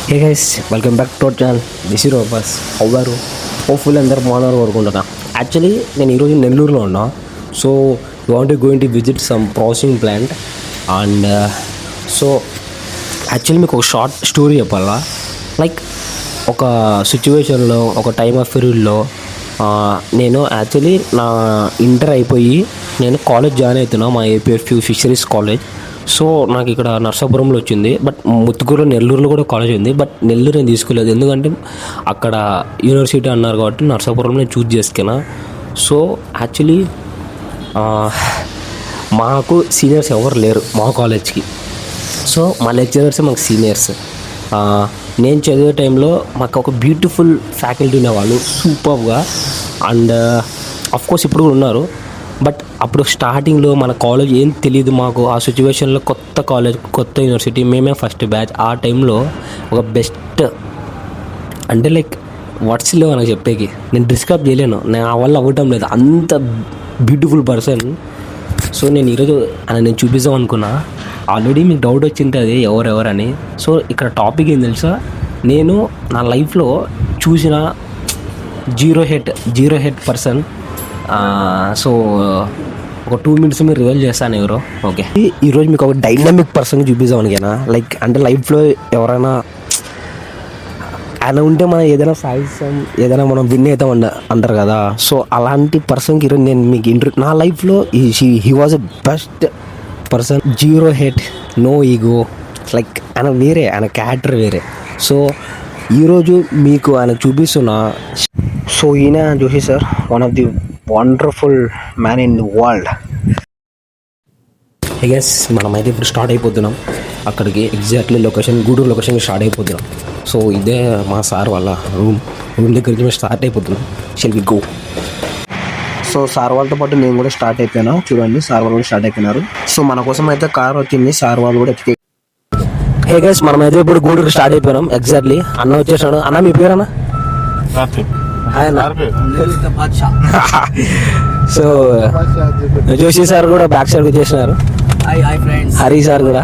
Hey guys, welcome back to our channel. This is రోబస్. How are you? Hopeful అందరు బాగున్నారు కోరుకుంటున్నా. Actually నేను ఈరోజు నెల్లూరులో ఉన్నా. So you want going to visit some processing plant and so actually మీకు ఒక షార్ట్ స్టోరీ చెప్పాలా. లైక్ ఒక సిచ్యువేషన్లో, ఒక టైమ్ ఆఫ్ పీరియడ్లో నేను యాక్చువల్లీ నా ఇంటర్ అయిపోయి నేను కాలేజ్ జాయిన్ అవుతున్నా, మా ఏపీఎఫ్యూ ఫిషరీస్ కాలేజ్. సో నాకు ఇక్కడ నర్సాపురంలో వచ్చింది, బట్ ముత్తుకూరులో నెల్లూరులో కూడా కాలేజ్ ఉంది. బట్ నెల్లూరు నేను తీసుకోలేదు, ఎందుకంటే అక్కడ యూనివర్సిటీ అన్నారు కాబట్టి నర్సాపురంలో నేను చూజ్ చేసుకున్నా. సో యాక్చువల్లీ మాకు సీనియర్స్ ఎవరు లేరు మా కాలేజ్కి. సో మా లెక్చరర్స్ మాకు సీనియర్స్. నేను చదివే టైంలో మాకు ఒక బ్యూటిఫుల్ ఫ్యాకల్టీ ఉండేవాళ్ళు, సూపర్గా. అండ్ అఫ్కోర్స్ ఇప్పుడు కూడా ఉన్నారు. బట్ అప్పుడు స్టార్టింగ్లో మన కాలేజ్ ఏం తెలియదు మాకు. ఆ సిచ్యువేషన్లో కొత్త కాలేజ్, కొత్త యూనివర్సిటీ, మేమే ఫస్ట్ బ్యాచ్. ఆ టైంలో ఒక బెస్ట్ అంటే లైక్ వర్డ్స్ లేవు నాకు చెప్పేకి, నేను డిస్క్రైబ్ చేయలేను, నేను ఆ వల్ల అవ్వటం లేదు, అంత బ్యూటిఫుల్ పర్సన్. సో నేను ఈరోజు నేను చూపిద్దాం అనుకున్నా. ఆల్రెడీ మీకు డౌట్ వచ్చింటుంది ఎవరెవరని. సో ఇక్కడ టాపిక్ ఏం తెలుసా, నేను నా లైఫ్లో చూసిన జీరో హెడ్ పర్సన్. సో ఒక 2 minutes మీరు రివైల్ చేస్తాను ఎవరో. ఓకే, ఈరోజు మీకు ఒక డైనమిక్ పర్సన్ చూపిద్దాం అనుకేనా. లైక్ అంటే లైఫ్లో ఎవరైనా ఆయన ఉంటే మనం ఏదైనా సాధిస్తాం, ఏదైనా మనం విన్ అవుతాం అంటారు కదా. సో అలాంటి పర్సన్కి ఈరోజు నేను మీకు నా లైఫ్లో he was a best person. Zero head, no ego. Like ఆయన వేరే, ఆయన క్యారెక్టర్ వేరే. సో ఈరోజు మీకు ఆయన చూపిస్తున్నా. సో ఈయన Joshi sir, one of the wonderful man in the world. I guess మనమైతే ఇప్పుడు స్టార్ట్ అయిపోతున్నాం అక్కడికి. ఎగ్జాక్ట్లీ లొకేషన్, గూడూరు లొకేషన్కి స్టార్ట్ అయిపోతున్నాం. సో ఇదే మా సార్ వాళ్ళ రూమ్ దగ్గరికి మేము స్టార్ట్ అయిపోతున్నాం. Shall we go. So sir వాళ్ళతో పాటు నేను కూడా స్టార్ట్ అయిపోయాను. చూడండి, సార్ వాళ్ళు కూడా స్టార్ట్ అయిపోయినారు. సో మన కోసం అయితే కార్ వచ్చింది, సార్ వాళ్ళు కూడా ఎక్కి. హే గైస్, మనమైతే ఇప్పుడు గూడూరుకి స్టార్ట్ అయిపోయినాం. ఎగ్జాక్ట్లీ అన్న వచ్చేసాడు. అన్న మీ పేరన్నా? సో జోషి సార్ కూడా బ్యాక్ సైడ్ వచ్చేసినారు. హరి సార్ కూడా.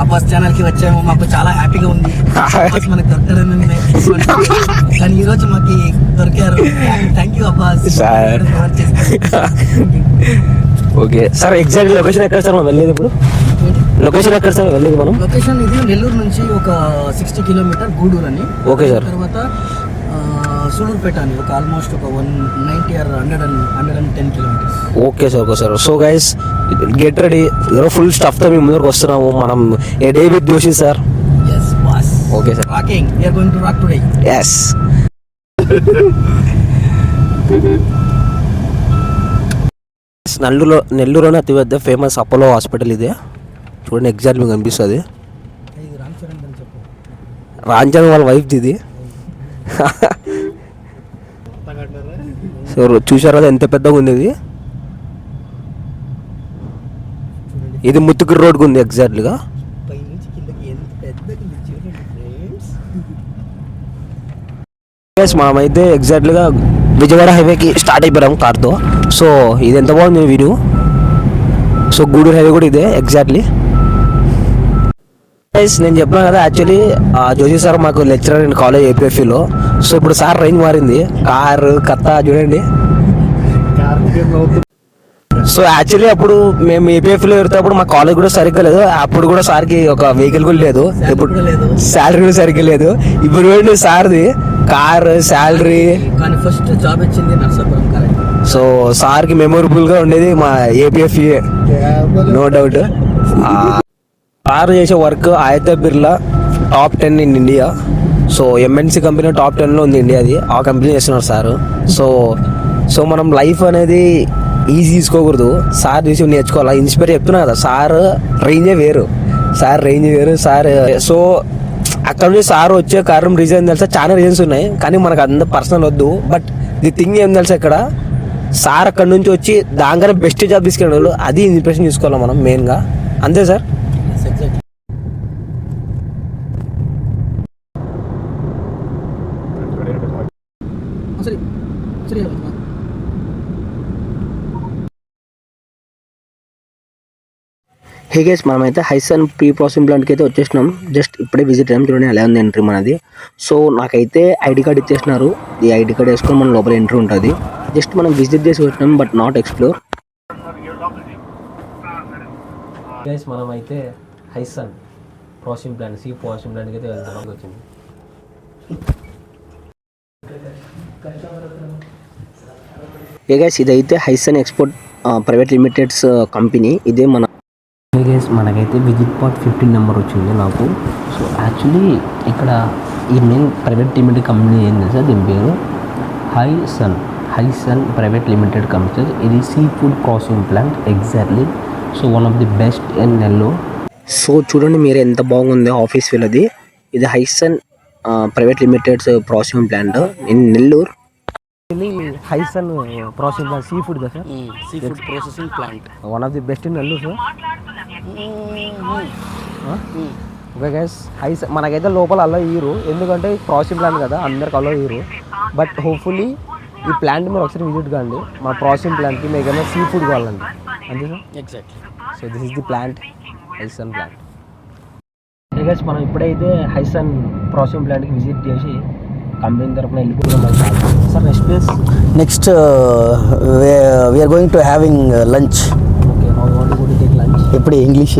అబ్బాస్ ఛానల్ కి వచ్చాము, మాకు చాలా హ్యాపీగా ఉంది. మనకు దొరకడం కానీ ఈ రోజు మాకు దొరికారు. Thank you Abbas sir. Okay sir, exact location ఎక్కడ సార్ మనం వెళ్ళేది? ఇప్పుడు లొకేషన్ ఎక్కడ సార్ వెళ్ళేది మనం? లొకేషన్ ఇది నెల్లూరు నుంచి ఒక 60 కిలోమీటర్ గూడూరు అని. Okay sir. తర్వాత సూలూరుపేట అని ఒక ఆల్మోస్ట్ ఒక 190 or 110 kilometers. Okay sir, okay sir. So guys get ready, full స్టఫ్తో మేము ముందుకు వస్తున్నాము. మనం a day with Joshi sir. yes boss. Okay sir. Rocking, we are going to rock today. yes. నెల్లూరులోనే అతిపెద్ద ఫేమస్ అపోలో హాస్పిటల్ ఇదే. చూడండి, ఎగ్జాక్ట్ మీకు కనిపిస్తుంది. రాంచరణ్ వాళ్ళ వైఫ్ ఇది. సో చూసారు కదా ఎంత పెద్దగా ఉంది ఇది. ఇది ముత్తుకూరు రోడ్కి ఉంది ఎగ్జాక్ట్లీగా. మనమైతే ఎగ్జాక్ట్లీగా విజయవాడ హైవేకి స్టార్ట్ అయిపోయాం కార్తో. సో ఇది ఎంత బాగుంది వ్యూ. సో గూడూరు హైవే కూడా ఇదే ఎగ్జాక్ట్లీ. నేను చెప్పినా కదా, యాక్చువల్లీ జోషి సార్ మాకు లెక్చరర్ ఇన్ కాలేజ్ ఏపీఎఫ్ఈలో. సో ఇప్పుడు సార్ రేంజ్ మారింది, కారు కత్త చూడండి. సో యాక్చువల్లీ అప్పుడు మేము ఏపీఎఫ్లో వెళ్తేప్పుడు మా కాలేజ్ కూడా సరిగ్గా లేదు. అప్పుడు కూడా సార్కి ఒక వెహికల్ కూడా లేదు, ఇప్పుడు శాలరీ కూడా సరిగ్గా లేదు. ఇప్పుడు చూడండి సార్ది కారు, శాలరీ. కానీ ఫస్ట్ జాబ్ వచ్చింది నర్సాపురం కాలేజ్. సో సార్కి మెమొరబుల్గా ఉండేది మా ఏపీఎఫ్ఈ, నో డౌట్. సార్ చేసే work Aditya Birla top 10 in India. So MNC company top 10లో ఉంది ఇండియాది, ఆ కంపెనీ చేస్తున్నారు సార్. సో మనం లైఫ్ అనేది ఈజీ తీసుకోకూడదు, సార్ చూసి నేర్చుకోవాలి. ఇన్స్పైర్ చెప్తున్నా కదా, సార్ రేంజే వేరు. సార్ సో అక్కడ నుంచి సార్ వచ్చే కారణం రీజన్ తెలుసా, చాలా రీజన్స్ ఉన్నాయి, కానీ మనకు అంత పర్సనల్ వద్దు. బట్ ది థింగ్ ఏం తెలుసా, ఇక్కడ సార్ అక్కడ నుంచి వచ్చి దానికన్నా బెస్ట్ జాబ్ తీసుకెళ్ళాడు, అది ఇన్స్పిరేషన్ తీసుకోవాలి మనం మెయిన్గా. అంతే సార్. హే గైస్ మనమైతే హైసన్ ప్రీ ప్రాసెసింగ్ ప్లాంట్కి అయితే వచ్చేసినాం. జస్ట్ ఇప్పుడే విజిట్ అయ్యాం. చూడండి ఎలా ఉంది ఎంట్రీ మనది. సో నాకైతే ఐడి కార్డ్ ఇచ్చేసినారు. ఈ ఐడి కార్డ్ వేసుకొని మన లోపల ఎంట్రీ ఉంటుంది. జస్ట్ మనం విజిట్ చేసి వచ్చినాం బట్ నాట్ ఎక్స్ప్లోర్. గైస్ మనమైతే హైసన్ ప్రాసెసింగ్ ప్లాంట్ ప్రాసెసింగ్ ప్లాంట్కి అయితే వెళ్తాం వచ్చింది. ఏ గైస్ ఇదైతే హైసన్ ఎక్స్పోర్ట్ ప్రైవేట్ లిమిటెడ్స్ కంపెనీ. ఇదే మన గైస్ మనకైతే విజిట్ పార్ట్ 15 నెంబర్ వచ్చింది నాకు. సో యాక్చువల్లీ ఇక్కడ ఈ మెయిన్ ప్రైవేట్ లిమిటెడ్ కంపెనీ ఏంటి సార్, దీని పేరు హైసన్ ప్రైవేట్ లిమిటెడ్ కంపెనీ. ఇది sea food processing plant exactly. So one of the best in Nellore. So చూడండి మీరు ఎంత బాగుందో ఆఫీస్ వీళ్ళది. ఇది Hysun private limited's processing plant in Nellore. Hysun processing plant sea food కదా sir, sea food processing plant one of the best in Nellore sir. Okay guys Hysun మనకైతే లోపల అలో ఇయ్యరు, ఎందుకంటే ప్రాసెసింగ్ ప్లాంట్ కదా అందరికి అలో ఇయ్యరు. బట్ హోప్ఫుల్లీ ఈ ప్లాంట్ మీరు ఒకసారి విజిట్ కాండి. మా ప్రాసెసింగ్ ప్లాంట్కి మీకు ఏమైనా సీ ఫుడ్ కావాలండి అంతే sir. Exactly. So this is the plant, Hysun plant. Guys మనం ఇప్పుడైతే హైసన్ ప్రాసెసింగ్ ప్లాంట్కి విజిట్ చేసి కంపెనీ తరఫున వెళ్ళిపోతున్నాం sir. Next place next we're going to having lunch. Okay, now want to go to take lunch. ఎప్పుడు English